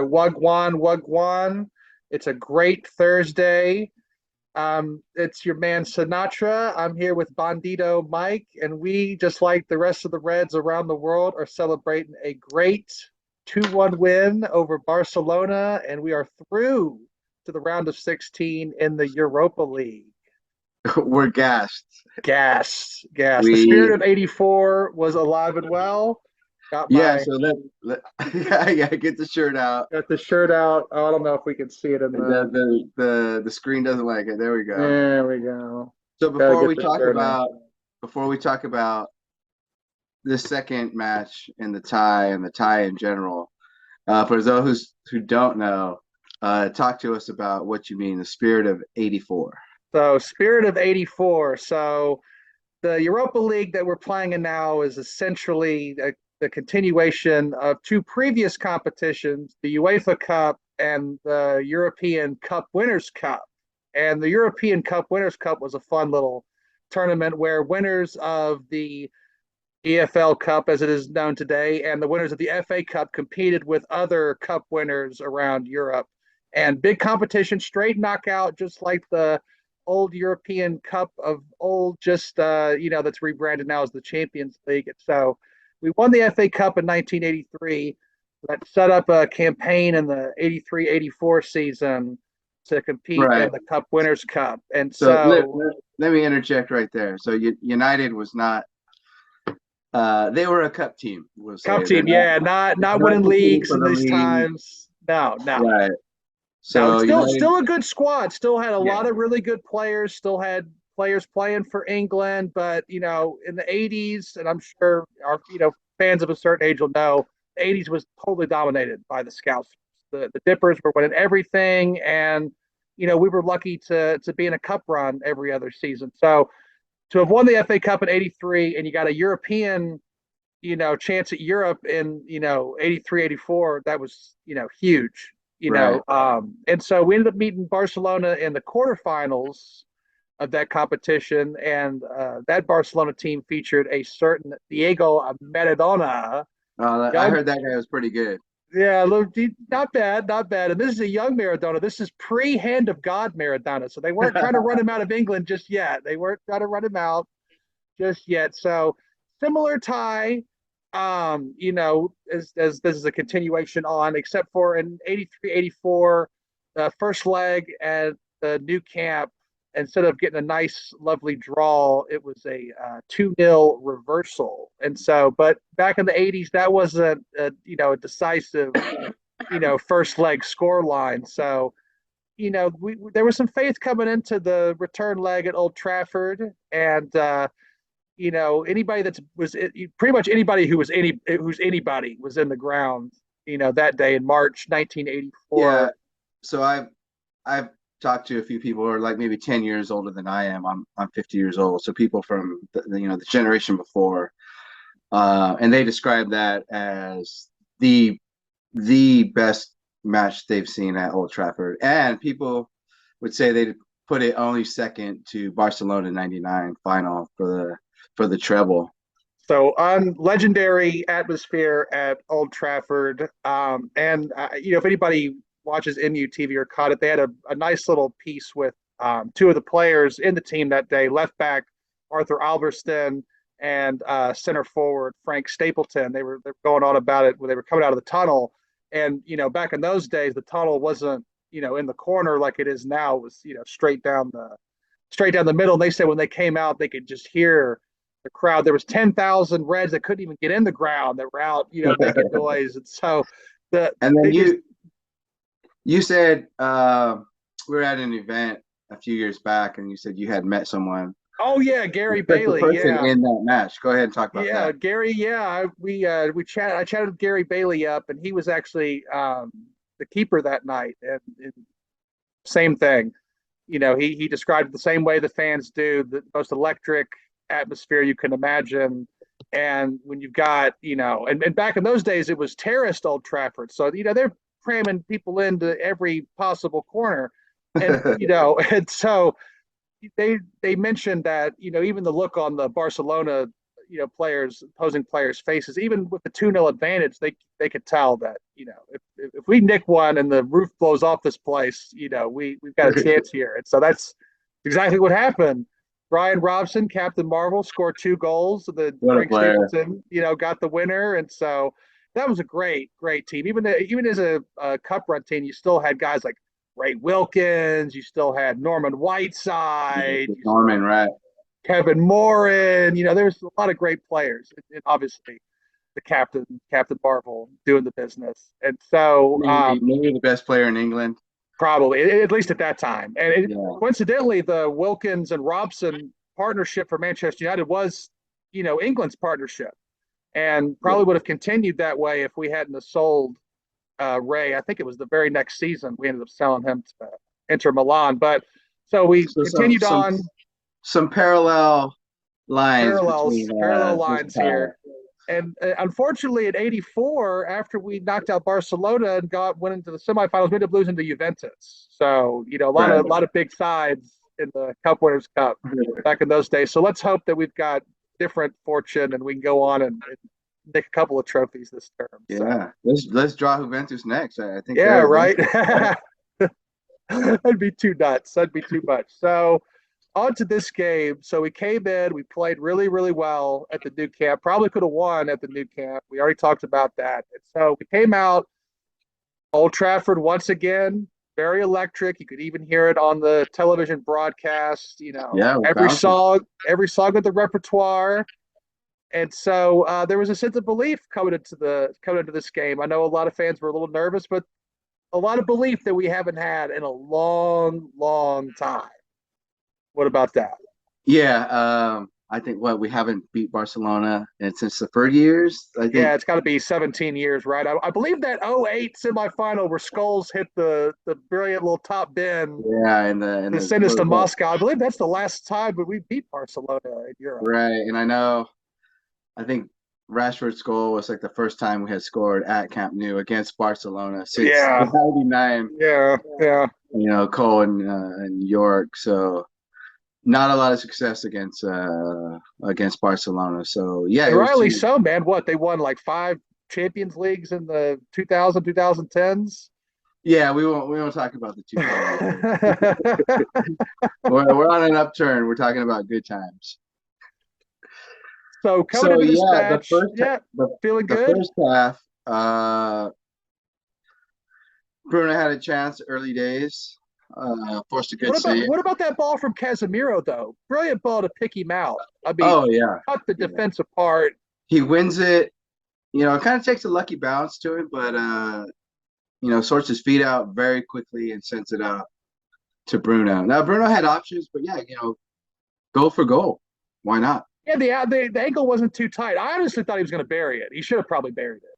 Wagwan, Wagwan. It's a great Thursday. It's your man Sinatra. I'm here with Bandito Mike, and we, just like the rest of the Reds around the world, are celebrating a great 2-1 win over Barcelona, and we are through to the round of 16 in the Europa League. We're gassed. Gas, gas. The spirit We of '84 was alive and well. Got yeah. my So yeah, get the shirt out. got the shirt out. Oh, I don't know if we can see it in the. The screen doesn't like it. There we go. There we go. So Gotta get the shirt on. before we talk about this second match and the tie in general, for those who don't know, talk to us about what you mean the spirit of '84. So, spirit of '84. So, the Europa League that we're playing in now is essentially the continuation of two previous competitions, the UEFA Cup and the European Cup Winners' Cup. And the European Cup Winners' Cup was a fun little tournament where winners of the EFL Cup, as it is known today, and the winners of the FA Cup competed with other cup winners around Europe. And big competition, straight knockout, just like the old European Cup of old, just that's rebranded now as the Champions League. So we won the FA Cup in 1983. That set up a campaign in the 83-84 season to compete in Right. the Cup Winners' Cup. And So so let me interject right there. So United was not. They were a cup team. We'll Cup say they're team, yeah, not not winning competing leagues for in the these league. times. No, no. Right. No, So it's still United. still a good squad. Still had a Yeah. lot of really good players. Still had players playing for England, but in the '80s, and I'm sure our fans of a certain age will know, the '80s was totally dominated by the Scouts. The Dippers were winning everything, and we were lucky to be in a cup run every other season. So to have won the FA Cup in '83, and you got a European chance at Europe in, '83, '84, that was, huge, Right. and so we ended up meeting Barcelona in the quarterfinals of that competition. And that Barcelona team featured a certain Diego Maradona, I young, heard that guy was pretty good. yeah, not bad, not bad. And this is a young Maradona. This is pre-hand of God Maradona. So they weren't trying to run him out of England just yet. They weren't trying to run him out just yet. So similar tie, as this is a continuation on, except for in '83-'84, the first leg at the new camp, instead of getting a nice, lovely draw, it was a 2-0 reversal. And so, but back in the '80s, that wasn't a decisive, first leg score line. So, there was some faith coming into the return leg at Old Trafford, and anybody that was pretty much anybody who's anybody was in the ground, that day in March Yeah. 1984. So I've talked to a few people who are like maybe 10 years older than I am. I'm 50 years old. So people from the generation before, and they describe that as the best match they've seen at Old Trafford. And people would say they put it only second to Barcelona '99 final for the treble. So on legendary atmosphere at Old Trafford, and if anybody watches MUTV or caught it, they had a nice little piece with two of the players in the team that day: left back Arthur Alberston and center forward Frank Stapleton. They're going on about it when they were coming out of the tunnel, and back in those days, the tunnel wasn't in the corner like it is now. It was straight down the middle. And they said when they came out, they could just hear the crowd. There was 10,000 Reds that couldn't even get in the ground that were out, making noise. And so And then they just, you said we were at an event a few years back, and you said you had met someone, oh yeah, a Gary special Bailey, person yeah, in that match. Go ahead and talk about yeah, that. Gary, yeah. We chatted. I chatted with Gary Bailey up, and he was actually the keeper that night, and same thing. He described it the same way the fans do, the most electric atmosphere you can imagine. And when you've got, and back in those days, it was terraced Old Trafford. So, they're cramming people into every possible corner. And, and so they mentioned that, even the look on the Barcelona, opposing players' faces. Even with the 2-0 advantage, they could tell that, if we nick one and the roof blows off this place, we've got a chance here. And so that's exactly what happened. Brian Robson, Captain Marvel, scored 2 goals. The Frank Stapleton, got the winner. And so that was a great, great team. Even as a cup run team, you still had guys like Ray Wilkins. You still had Norman Whiteside. Norman, right. Kevin Morin. There's a lot of great players. And obviously, the Captain Marvel, doing the business. And so maybe the best player in England. Probably, at least at that time. And coincidentally, the Wilkins and Robson partnership for Manchester United was, England's partnership, and probably would have continued that way if we hadn't have sold Ray. I think it was the very next season we ended up selling him to Inter Milan. But so we continued on. Some parallel lines. Parallel lines here. And unfortunately, at 84, after we knocked out Barcelona and went into the semifinals, we ended up losing to Juventus. So, a lot of big sides in the Cup Winners' Cup back in those days. So let's hope that we've got different fortune and we can go on and nick a couple of trophies this term. Yeah, let's draw Juventus next. I think. Yeah, right. That'd be too nuts. That'd be too much. So on to this game. So we came in, we played really, really well at the new camp. Probably could have won at the new camp. We already talked about that. And so we came out, Old Trafford once again, very electric. You could even hear it on the television broadcast. Every song of the repertoire. And so there was a sense of belief coming into this game. I know a lot of fans were a little nervous, but a lot of belief that we haven't had in a long, long time. What about that? Yeah, I think we haven't beat Barcelona since the 30 years. I think. Yeah, it's got to be 17 years, right? I believe that 08 semifinal where Scholes hit the brilliant little top bin. Yeah, and send us to Moscow. I believe that's the last time we beat Barcelona in Europe. Right, and I think Rashford's goal was like the first time we had scored at Camp Nou against Barcelona since '99. Yeah. Cole and York. So. Not a lot of success against Barcelona. So yeah, rightly so, man. What, they won like 5 Champions Leagues in the 2010s. Yeah, we won't talk about the 2000s. we're on an upturn. We're talking about good times. So coming into this match, feeling good. The first half, Bruno had a chance early days. Forced a good save. What about that ball from Casemiro, though? Brilliant ball to pick him out. I mean, cut the defense apart. He wins it. It kind of takes a lucky bounce to it, but sorts his feet out very quickly and sends it out to Bruno. Now Bruno had options, but goal for goal. Why not? Yeah, the ankle wasn't too tight. I honestly thought he was going to bury it. He should have probably buried it.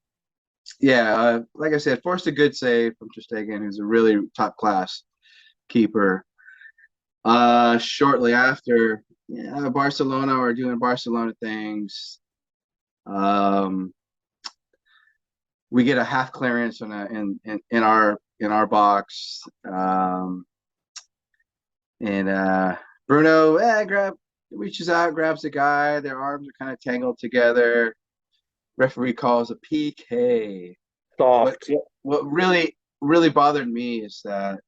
Yeah, like I said, forced a good save from Ter Stegen, who's a really top class keeper. Shortly after, Barcelona were doing Barcelona things. We get a half clearance in our box, and Bruno reaches out, grabs the guy. Their arms are kind of tangled together. Referee calls a PK. Soft. What really bothered me is that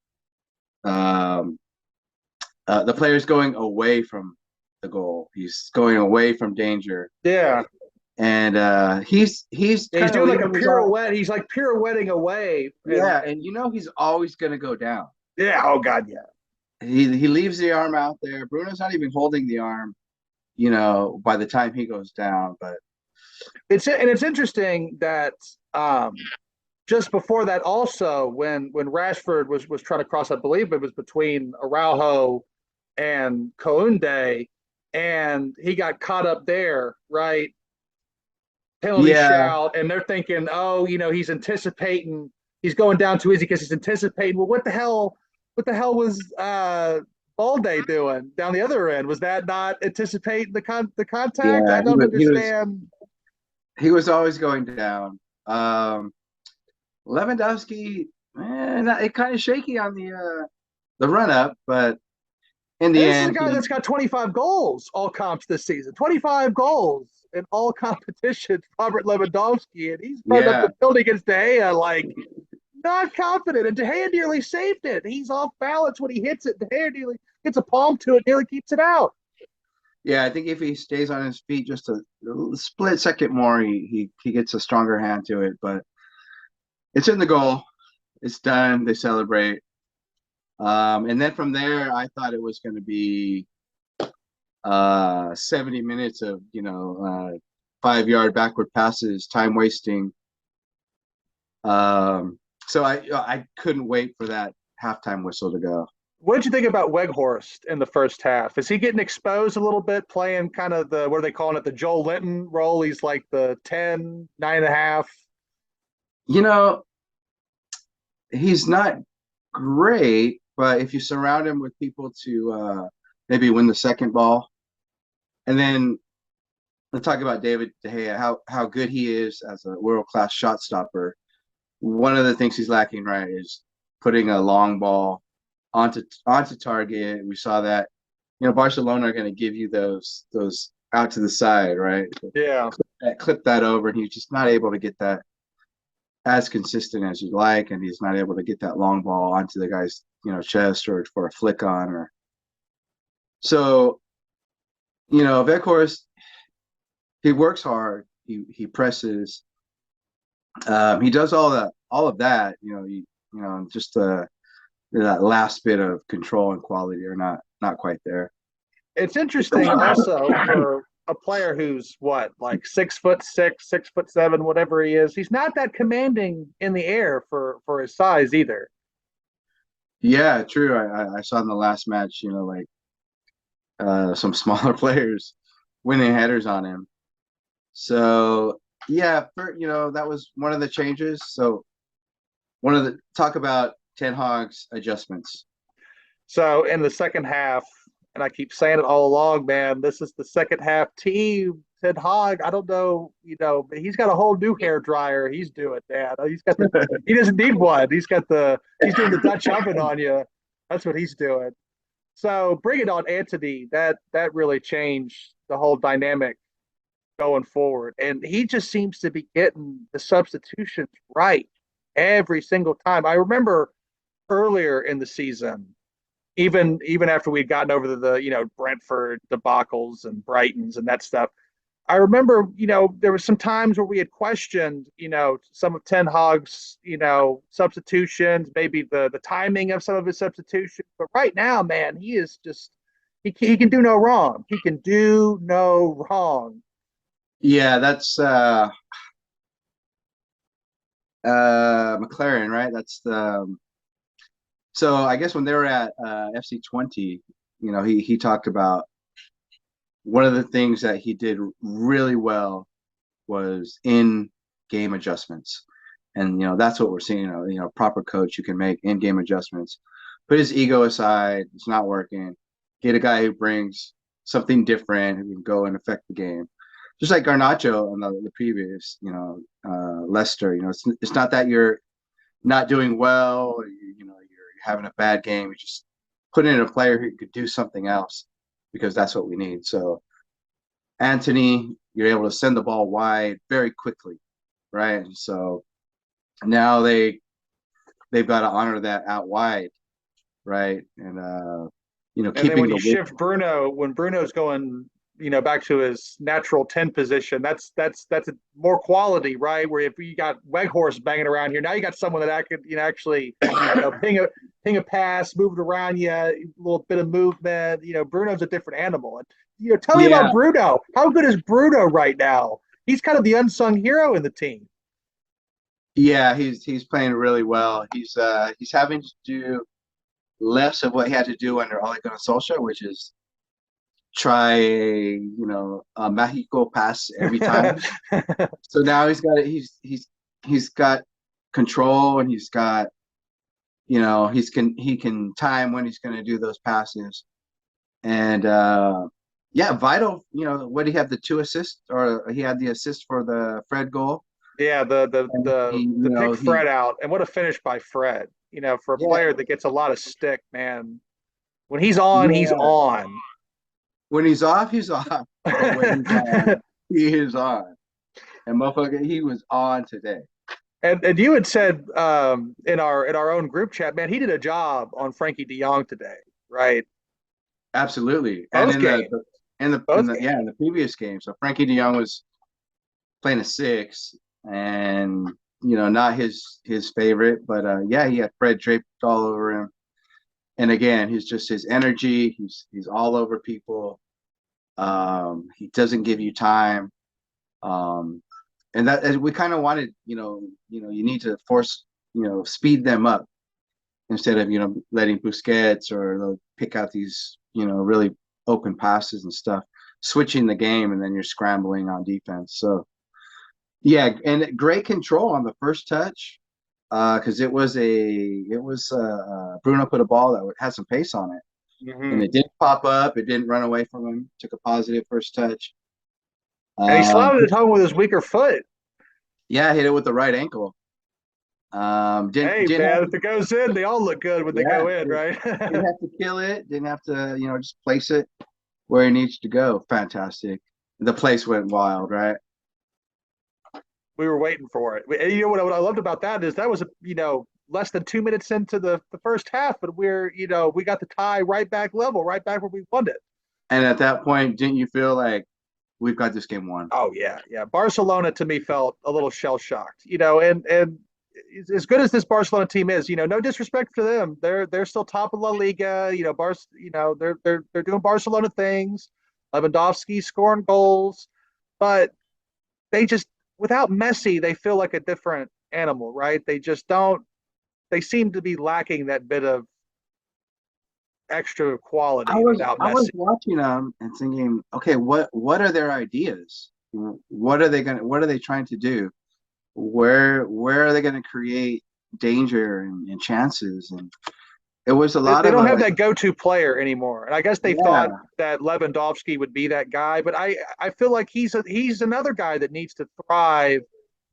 the player's going away from the goal. He's going away from danger. Yeah. And he's doing like a pirouette. He's like pirouetting away. Yeah, and he's always gonna go down. Yeah. Oh God, yeah. He leaves the arm out there. Bruno's not even holding the arm, by the time he goes down. But it's interesting that just before that, also when Rashford was trying to cross, I believe it was between Araujo and Kounde, and he got caught up there, right? Penalty shout, and they're thinking, he's anticipating, he's going down too easy because he's anticipating. Well, what the hell was Balde doing down the other end? Was that not anticipating the contact? I don't understand. He was always going down. Lewandowski, it kind of shaky on the run up, but in the end, this is a guy that's got 25 goals all comps this season. 25 goals. in all competitions, Robert Lewandowski, and he's running up Yeah, the field against De Gea like not confident. And De Gea nearly saved it. He's off balance when he hits it. De Gea nearly gets a palm to it, nearly keeps it out. yeah. I think if he stays on his feet just a split second more, he gets a stronger hand to it. But it's in the goal. It's done. They celebrate. And then from there, I thought it was going to be 70 minutes of 5 yard backward passes, time wasting. So I couldn't wait for that halftime whistle to go. What did you think about Weghorst in the first half? Is he getting exposed a little bit, playing kind of the, what are they calling it, the Joel Linton role? He's like the 10, 9.5. You know, he's not great, but if you surround him with people to maybe win the second ball, and then let's talk about David De Gea, how good he is as a world class shot stopper. One of the things he's lacking, right, is putting a long ball onto target. We saw that, Barcelona are going to give you those out to the side, right? Yeah. Clip that over, and he's just not able to get that as consistent as you'd like, and he's not able to get that long ball onto the guy's chest or for a flick on or so. Vekhorst, he works hard. He presses. He does all of that. Just that last bit of control and quality are not quite there. It's interesting also for a player who's what, like 6'6", 6'7", whatever he is. He's not that commanding in the air for his size either. Yeah, true. I saw in the last match, like some smaller players winning headers on him. So yeah, that was one of the changes. So talk about Ten Hag's adjustments. So in the second half, and I keep saying it all along, man, this is the second half team. Ten Hag, I don't know, but he's got a whole new hair dryer. He's doing, man. He doesn't need one. He's doing the Dutch oven on you. That's what he's doing. So bring it on, Anthony. That really changed the whole dynamic going forward. And he just seems to be getting the substitutions right every single time. I remember earlier in the season, even after we'd gotten over the Brentford debacles and Brightons and that stuff. I remember, there was some times where we had questioned, some of Ten Hag's, substitutions, maybe the timing of some of his substitutions. But right now, man, he is just he can do no wrong. He can do no wrong. Yeah, that's McLaren, right? That's the so I guess when they were at FC20, he talked about one of the things that he did really well was in game adjustments. And that's what we're seeing. Proper coach who can make in game adjustments. Put his ego aside. It's not working. Get a guy who brings something different who can go and affect the game. Just like Garnacho on the previous, Leicester. It's not that you're not doing well, or you're having a bad game. You just put in a player who could do something else because that's what we need. So Anthony, you're able to send the ball wide very quickly, right? And so now they've got to honor that out wide, right? And And then keeping when the you shift Bruno, when Bruno's going, back to his natural 10 position, that's a more quality, right? Where if you got Weghorst banging around here, now you got someone that could, actually, ping a pass, move it around you, a little bit of movement. Bruno's a different animal. And tell me about yeah, Bruno. How good is Bruno right now? He's kind of the unsung hero in the team. yeah, he's playing really well. He's having to do less of what he had to do under Ole Gunnar Solskjaer, which is try a Mexico pass every time. So now he's got control, and he's got he can time when he's going to do those passes. And yeah, vital. What he had, the 2 assists, or he had the assist for the Fred goal. Yeah, the the And the he, the pick Fred out, and what a finish by Fred. For a yeah, player that gets a lot of stick, man. When he's on, he's yeah. on. When he's off, he's off. But when he's on, He is on. And motherfucker, he was on today. And you had said in our own group chat, man, he did a job on Frankie De Jong today, right? Absolutely. And Both in games, both games. in the previous game, so Frankie De Jong was playing a six, and not his favorite, but yeah, he had Fred draped all over him. And again, he's just his energy. He's all over people. He doesn't give you time. Um, and that we kind of wanted, you need to force, speed them up instead of letting Busquets or they'll pick out these really open passes and stuff, switching the game, and then you're scrambling on defense. So yeah, and great control on the first touch, because Bruno put a ball that had some pace on it, and Hmm. it didn't pop up, it didn't run away from him. Took a positive first touch. And he Um, slotted it home with his weaker foot. yeah, hit it with the right ankle. Hey, Didn't have man, to, if it goes in, they all look good when they yeah, go in, right? didn't have to kill it. Didn't have to just place it where it needs to go. Fantastic. The place went wild, right? We were waiting for it. And you know what I loved about that is that was less than 2 minutes into the first half, but we got the tie right back level, right back where we won it. And at that point, didn't you feel like we've got this game won? Oh yeah, yeah. Barcelona to me felt a little shell shocked, and as good as this Barcelona team is, no disrespect to them, they're still top of La Liga. They're doing Barcelona things. Lewandowski scoring goals, but they just without Messi, they feel like a different animal, right? They just don't. They seem to be lacking that bit of extra quality without I was Messi. watching them and thinking, okay, what are their ideas? What are they trying to do? Where are they gonna create danger and chances? And it was a lot They of don't have that go-to player anymore, and I guess they thought yeah. that Lewandowski would be that guy. But I feel like he's another guy that needs to thrive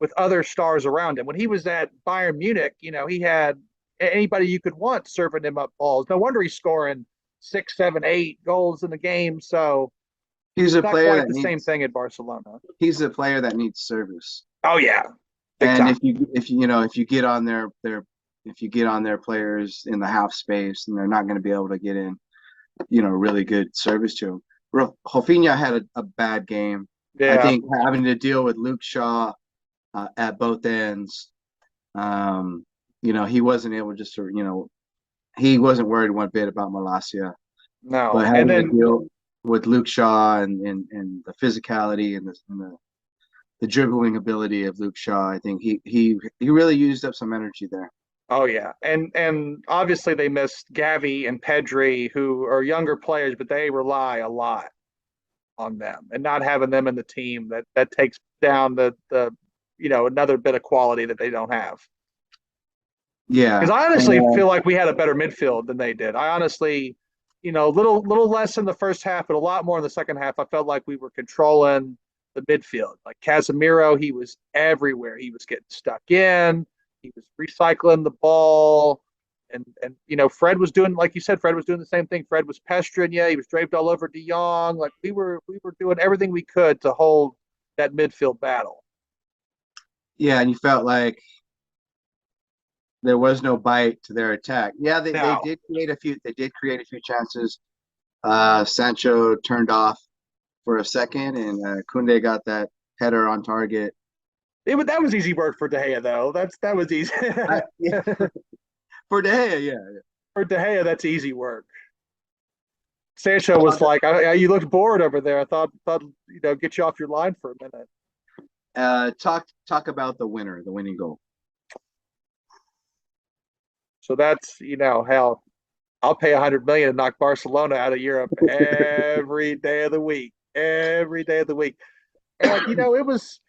with other stars around him. When he was at Bayern Munich, he had anybody you could want serving him up balls. No wonder he's scoring 6, 7, 8 goals in the game. So He's it's a not player quite that the same needs thing at Barcelona. he's a player that needs service. Oh yeah, big And time. if you get on if you get on their players in the half space, and they're not going to be able to get in, really good service to him. Rafinha had a bad game. I Yeah. think having to deal with Luke Shaw at both ends, he wasn't able just to, he wasn't worried one bit about Malacia, but No. And having to then deal with Luke Shaw and the physicality and the dribbling ability of Luke Shaw, I think he really used up some energy there. oh yeah, and obviously they missed Gavi and Pedri, who are younger players, but they rely a lot on them, and not having them in the team that takes down the another bit of quality that they don't have. Yeah, Because I and honestly feel like we had a better midfield than they did. I honestly, little less in the first half, but a lot more in the second half. I felt like we were controlling the midfield. Like Casemiro, he was everywhere. He was getting stuck in. He was recycling the ball. And Fred was doing, like you said, Fred was doing the same thing. Fred was pestering you. He was draped all over De Jong. Like we were doing everything we could to hold that midfield battle. yeah, and you felt like there was no bite to their attack. Yeah, they Now, did create a few. They did create a few chances. Sancho turned off for a second, and Kunde got that header on target. that was easy work for De Gea, though. That was easy. Yeah, for De Gea, yeah. For De Gea, that's easy work. Sancho was like, "You looked bored over there. I thought get you off your line for a minute." Talk about the winner, the winning goal. So that's hell. I'll pay 100 million to knock Barcelona out of Europe every day of the week, every day of the week. And it was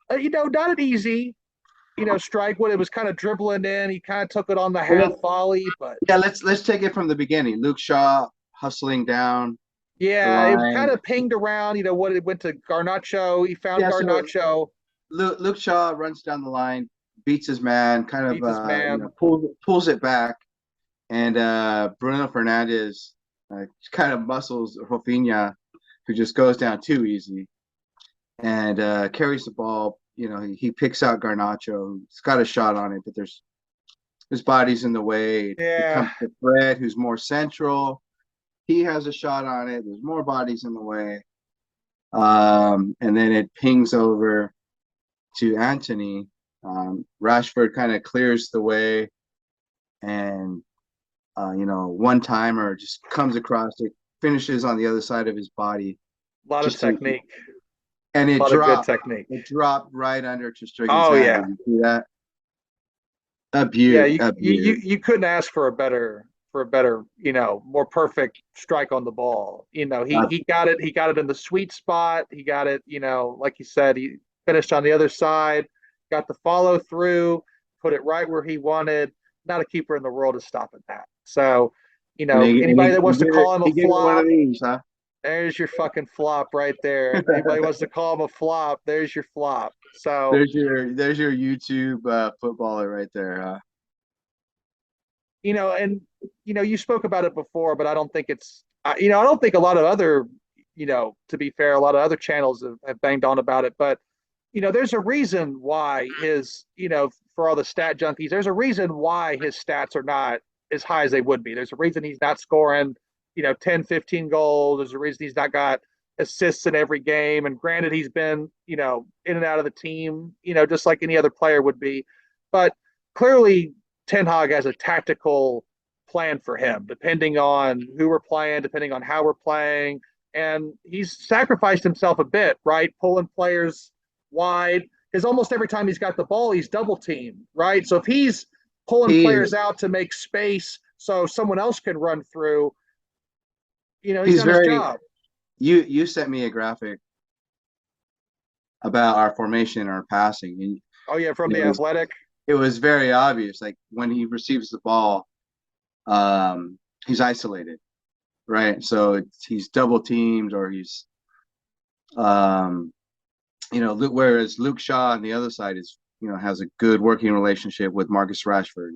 not an easy strike when it was kind of dribbling in. He kind of took it on the Well, half volley, but yeah, let's take it from the beginning. Luke Shaw hustling down the yeah, it kind line. of pinged around. What it went to Garnacho. He found Yeah, so Garnacho, Luke Shaw runs down the line, beats his man, kind of beats his man. pulls it back, and Bruno Fernandez kind of muscles Rafinha, who just goes down too easy. and carries the ball. He picks out Garnacho. He's got a shot on it, but there's his body's in the way. It Yeah, comes to Fred, who's more central. He has a shot on it. There's more bodies in the way. And then it pings over to Anthony. Rashford kind of clears the way, and one timer just comes across it, finishes on the other side of his body, a lot of just to, technique, and a lot of good technique. it dropped right under Trezeguet's Oh hand. yeah, Did you see that? A yeah. beaut, You a you you beaut. you couldn't ask for a better, more perfect strike on the ball. He got it. He got it in the sweet spot. He got it. Like you said, he finished on the other side, got the follow through, put it right where he wanted. Not a keeper in the world is stopping that. So, anybody that wants to call him a He gave it one of flop, these, huh? there's your fucking flop right there. Anybody wants to call him a flop, there's your flop. So, There's your YouTube footballer right there, huh? and you spoke about it before, but I don't think I don't think a lot of other, to be fair, a lot of other channels have banged on about it, but there's a reason why for all the stat junkies, there's a reason why his stats are not as high as they would be. There's a reason he's not scoring, 10, 15 goals. There's a reason he's not got assists in every game. And granted, he's been, in and out of the team, just like any other player would be. But clearly, Ten Hag has a tactical plan for him, depending on who we're playing, depending on how we're playing. And he's sacrificed himself a bit, right? Pulling players wide, because almost every time he's got the ball, he's double teamed, right? So if he's pulling players He's out to make space so someone else can run through, he's he's done his very job. you sent me a graphic about our formation, our passing, and Oh yeah, from it the was athletic. it was very obvious. Like when he receives the ball, he's isolated, right? So he's double teamed, or he's um, whereas Luke Shaw on the other side is has a good working relationship with Marcus Rashford.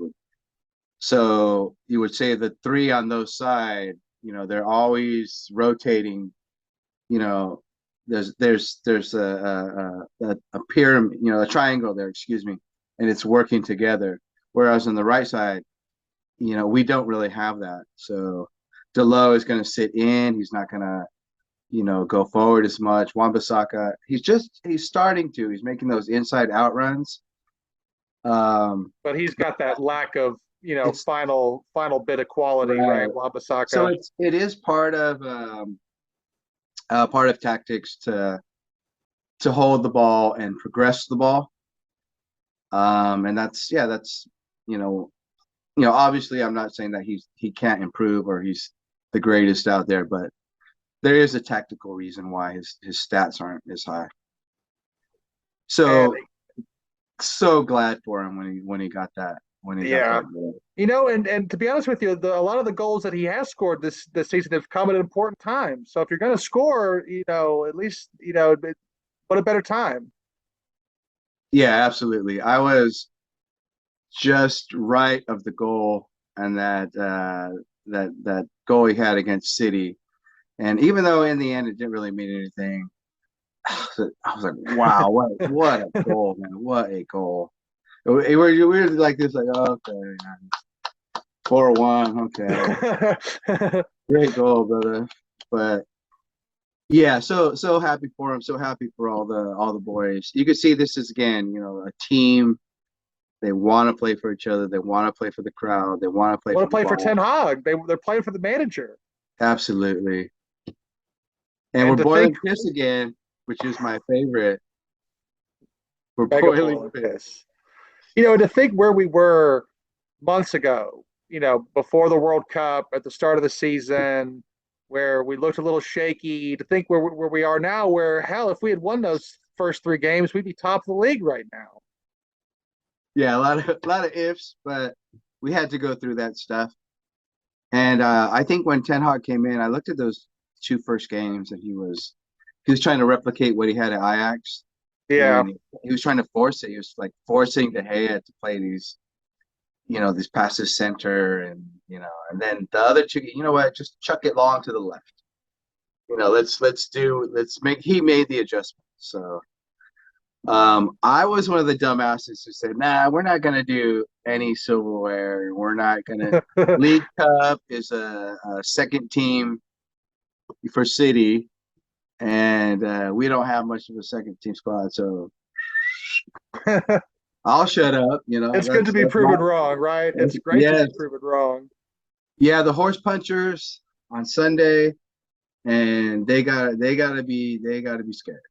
So you would say the three on those side, they're always rotating. You know, there's a pyramid, a triangle there, excuse me, and it's working together. Whereas on the right side, we don't really have that. So Delo is going to sit in. He's not going to, go forward as much. Wan-Bissaka, he's starting to. He's making those inside out runs. But he's got that lack of, It's final bit of quality, right? right. So Wabasaka. it is part of tactics to hold the ball and progress the ball. And that's obviously I'm not saying that he can't improve or he's the greatest out there, but there is a tactical reason why his stats aren't as high. And So glad for him when he got yeah, that goal. and to be honest with you, a lot of the goals that he has scored this season have come at important times. So if you're going to score, at least what a better time. Yeah, absolutely. I was just right of the goal and that goal he had against City. And even though in the end it didn't really mean anything, I was like, wow, what a goal, man. What a goal. We were like this, like, oh, okay, 4-1, okay. Great goal, brother. But yeah, so happy for him, so happy for all the boys. You can see this is again, a team. They want to play for each other. They want to play for the crowd. They want to play Want for to the play for ball. Ten Hag? They're playing for the manager. Absolutely. And we're And to think, boiling piss again, which is my favorite. We're mega boiling bowl and piss. piss. To think where we were months ago, before the World Cup, at the start of the season, where we looked a little shaky, to think where we are now, where hell, if we had won those first three games, we'd be top of the league right now. Yeah, a lot of ifs, but we had to go through that stuff. And I think when Ten Hag came in, I looked at those two first games, and he was trying to replicate what he had at Ajax. Yeah. And he was trying to force it. He was like forcing De Gea to play these passes center, and then the other two, you know what, just chuck it long to the left. he made the adjustment. So I was one of the dumbasses who said, nah, we're not gonna do any silverware. We're not gonna League Cup is a second team for City, and we don't have much of a second team squad, so I'll shut up. It's good to be That's my proven wrong, right? It's great to yes, be proven wrong. yeah. The horse punchers on Sunday, and they gotta be scared.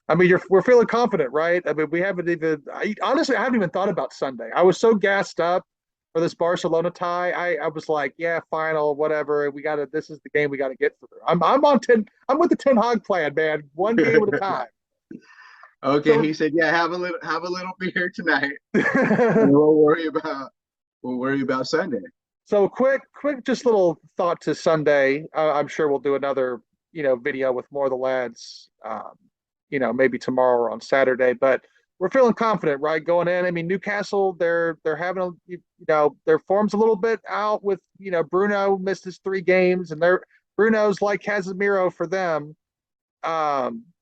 I mean, we're feeling confident, right? I mean, we haven't even. Honestly, I haven't even thought about Sunday. I was so gassed up for this Barcelona tie. I was like, yeah, final, whatever. We got to. This is the game we got to get through. I'm on 10. I'm with the 10 hog plan, man. One game at a time. Okay, So he said, yeah, have a little beer tonight, and we'll worry about Sunday. so quick, just little thought to Sunday. I'm sure we'll do another, video with more of the lads. Maybe tomorrow or on Saturday. But we're feeling confident, right? Going in. I mean, Newcastle, they're having their form's a little bit out with Bruno missed his 3 games, and Bruno's like Casemiro for them.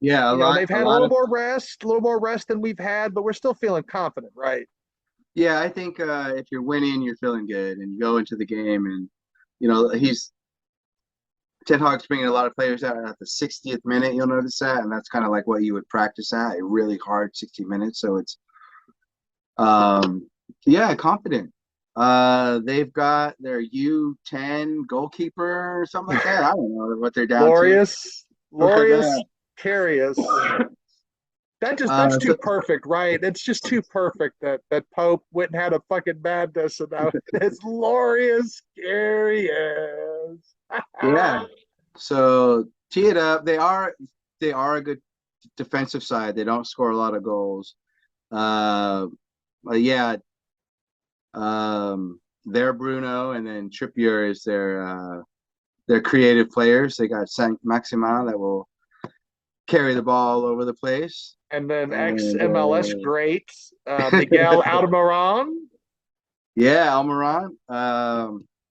Yeah, a lot, They've a had lot of a little more rest than we've had, but we're still feeling confident, right? yeah. I think if you're winning, you're feeling good, and you go into the game, and he's Ten Hag's bringing a lot of players out at the 60th minute. You'll notice that, and that's kind of like what you would practice at a really hard 60 minutes. So it's um, yeah, confident. They've got their U10 goalkeeper or something like that. I don't know what they're down to. But Glorious, Carius. That's too so perfect, right? It's just too perfect that Pope went and had a fucking madness about it. It's glorious, scary as. yeah, so tee it up. They are a good defensive side. They don't score a lot of goals. Uh, but yeah, they're Bruno, and then Trippier is their creative players. They got Saint Maximin that will carry the ball all over the place, And then ex and MLS great Miguel Almiron. yeah, Almiron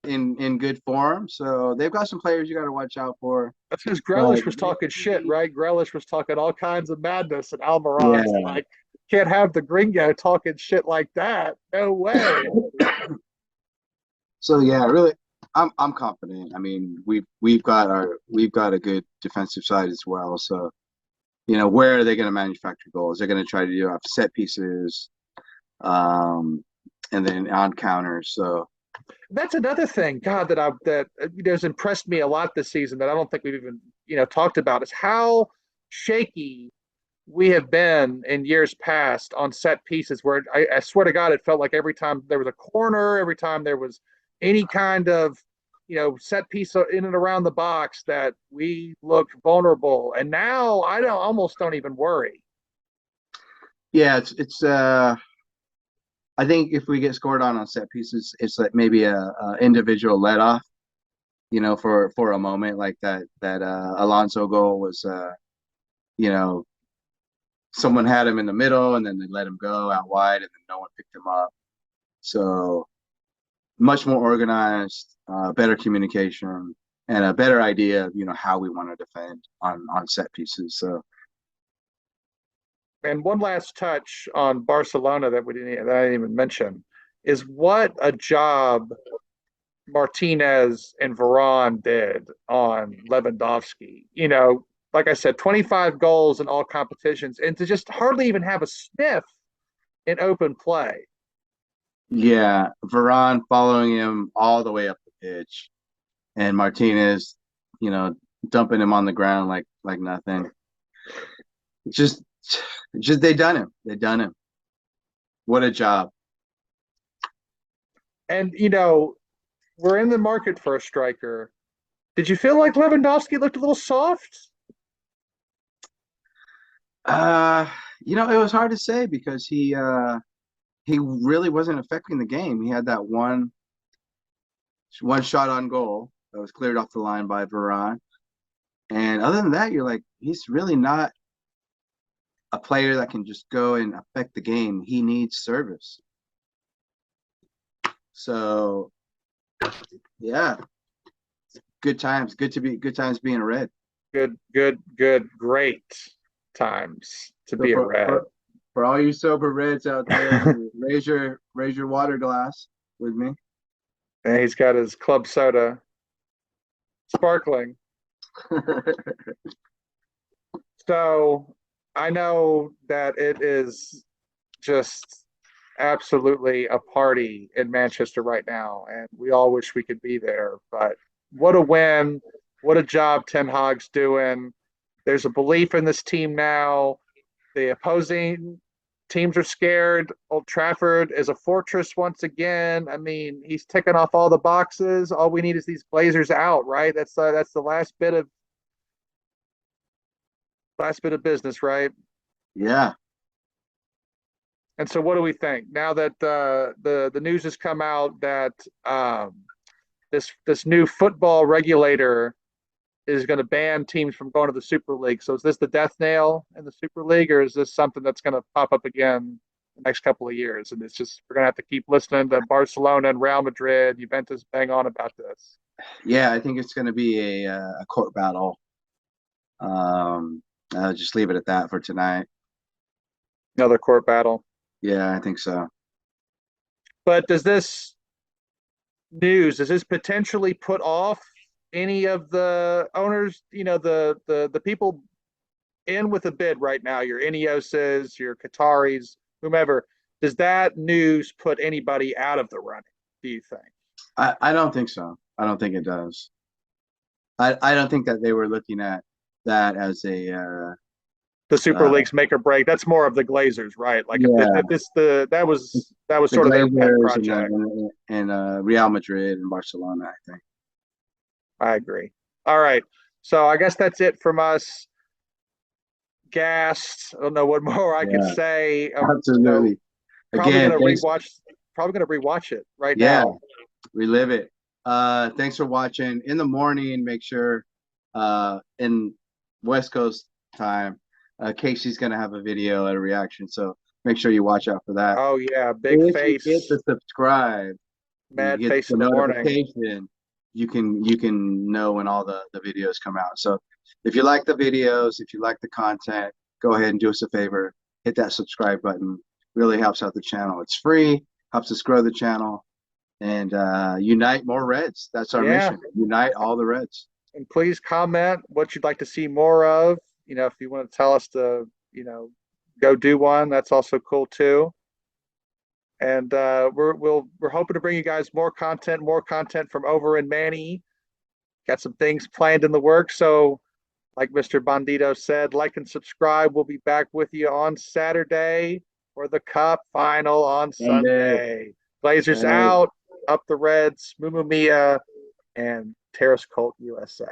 in good form. So they've got some players you got to watch out for. That's because But Grealish was talking shit, right? Grealish was talking all kinds of madness, and yeah, Almiron's like, can't have the gringo talking shit like that. No way. so yeah, really, I'm confident. I mean, we've got a good defensive side as well. So where are they going to manufacture goals? They're going to try to do off set pieces, um, and then on counters. So That's another thing, God, that has impressed me a lot this season that I don't think we've even talked about is how shaky we have been in years past on set pieces. Where I swear to God, it felt like every time there was a corner, every time there was any kind of set piece in and around the box, that we looked vulnerable. And now almost don't even worry. yeah, it's I think if we get scored on set pieces, it's like maybe a individual let off, for a moment, like that Alonso goal was, you know, someone had him in the middle and then they let him go out wide and then no one picked him up. So much more organized, better communication, and a better idea of how we want to defend on set pieces. So And one last touch on Barcelona that I didn't even mention is what a job Martinez and Varane did on Lewandowski. Like I said, 25 goals in all competitions, and to just hardly even have a sniff in open play. yeah, Varane following him all the way up the pitch, and Martinez, you know, dumping him on the ground like nothing. Just, just they done him. They done him. What a job. And we're in the market for a striker. Did you feel like Lewandowski looked a little soft? Uh, it was hard to say because he really wasn't affecting the game. He had that one shot on goal that was cleared off the line by Varane. And other than that, you're like, he's really not a player that can just go and affect the game. He needs service. So, yeah. good times. Good times being a Red. Great times to So be a Red. for all you sober Reds out there, raise your water glass with me. And he's got his club soda, sparkling. So I know that it is just absolutely a party in Manchester right now, and we all wish we could be there. But what a win! What a job Ten Hag's doing. There's a belief in this team now. The opposing teams are scared. Old Trafford is a fortress once again. I mean, he's ticking off all the boxes. All we need is these Blazers out, right? That's the last bit of business, right? Yeah. And so, what do we think now that the news has come out that this new football regulator is going to ban teams from going to the Super League? So, is this the death nail in the Super League, or is this something that's going to pop up again the next couple of years? And it's just we're going to have to keep listening to Barcelona and Real Madrid, Juventus bang on about this. Yeah, I think it's going to be a court battle. I'll just leave it at that for tonight. Another court battle. Yeah, I think so. But does this potentially put off any of the owners, the people in with a bid right now, your Ineoses, your Qataris, whomever? Does that news put anybody out of the running, do you think? I don't think so. I don't think it does. I don't think that they were looking at that as the Super League's make or break. That's more of the Glazers, right? Like that was sort of their pet project. And Real Madrid and Barcelona, I think. I agree. All right. So I guess that's it from us. Gassed. I don't know what more I could say. Absolutely. Probably gonna rewatch it right now. Relive it. Thanks for watching. In the morning, make sure in West Coast time, Casey's gonna have a video and a reaction. So make sure you watch out for that. Oh yeah, big if face. You get the subscribe. Mad face in the morning. You can know when all the videos come out. So if you like the videos, if you like the content, go ahead and do us a favor. Hit that subscribe button. Really helps out the channel. It's free, helps us grow the channel, and unite more Reds. That's our mission. Unite all the Reds. And please comment what you'd like to see more of. If you want to tell us to, go do one, that's also cool too. And we're hoping to bring you guys more content from over in Manny. Got some things planned in the works. So, like Mr. Bandito said, like and subscribe. We'll be back with you on Saturday for the Cup final on Sunday. Blazers out, up the Reds, Mumu Mia, and Terrace Colt USA.